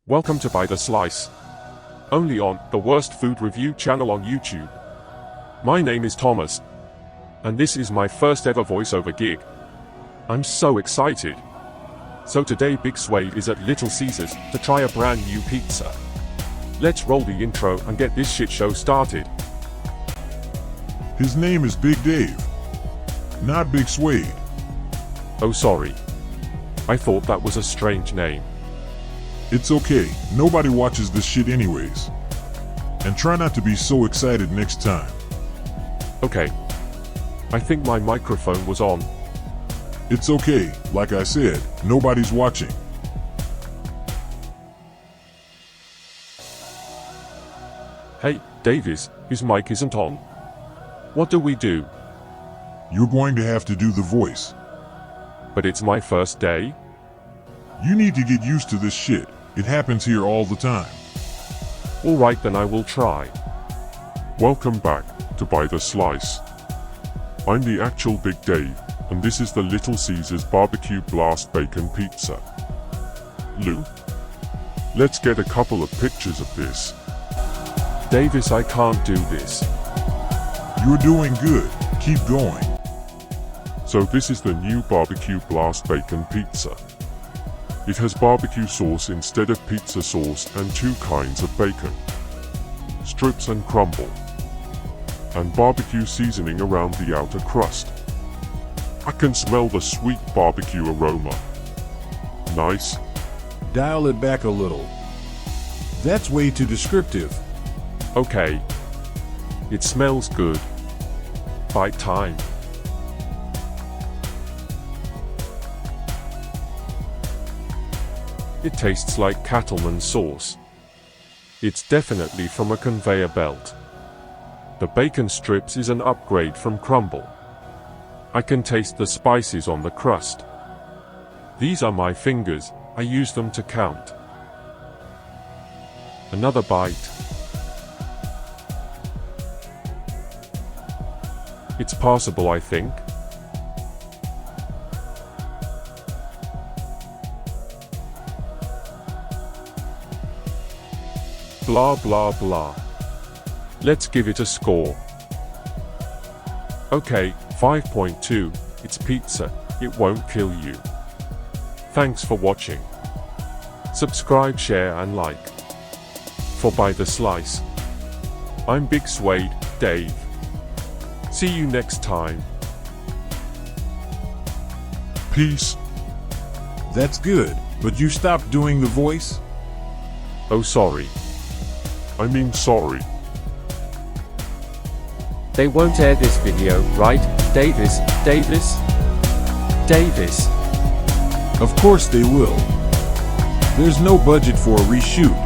Welcome to By the Slice. Only on the worst food review channel on YouTube. My name is Thomas. And this is my first ever voiceover gig. I'm so excited. So today Big Swade is at Little Caesars to try a brand new pizza. Let's roll the intro and get this shit show started. His name is Big Dave, not Big Swade. Oh sorry. I thought that was a strange name. It's okay, nobody watches this shit anyways. And try not to be so excited next time. Okay. I think my microphone was on. It's okay, like I said, nobody's watching. Hey, Davis, his mic isn't on. What do we do? You're going to have to do the voice. But it's my first day? You need to get used to this shit. It happens here all the time. Alright then, I will try. Welcome back to By the Slice. I'm the actual Big Dave, and this is the Little Caesars Barbecue Blast Bacon Pizza. Lou, let's get a couple of pictures of this. Davis, I can't do this. You're doing good, keep going. So this is the new Barbecue Blast Bacon Pizza. It has barbecue sauce instead of pizza sauce and two kinds of bacon. Strips and crumble. And barbecue seasoning around the outer crust. I can smell the sweet barbecue aroma. Nice. Dial it back a little. That's way too descriptive. Okay. It smells good. Bite time. It tastes like cattleman sauce. It's definitely from a conveyor belt. The bacon strips is an upgrade from crumble. I can taste the spices on the crust. These are my fingers, I use them to count. Another bite. It's passable, I think. Blah blah blah. Let's give it a score. Okay, 5.2, it's pizza, it won't kill you. Thanks for watching. Subscribe, share and like. For By the Slice. I'm Big Swade, Dave. See you next time. Peace. That's good, but you stopped doing the voice? Oh sorry. I mean sorry. They won't air this video, right, Davis? Of course they will. There's no budget for a reshoot.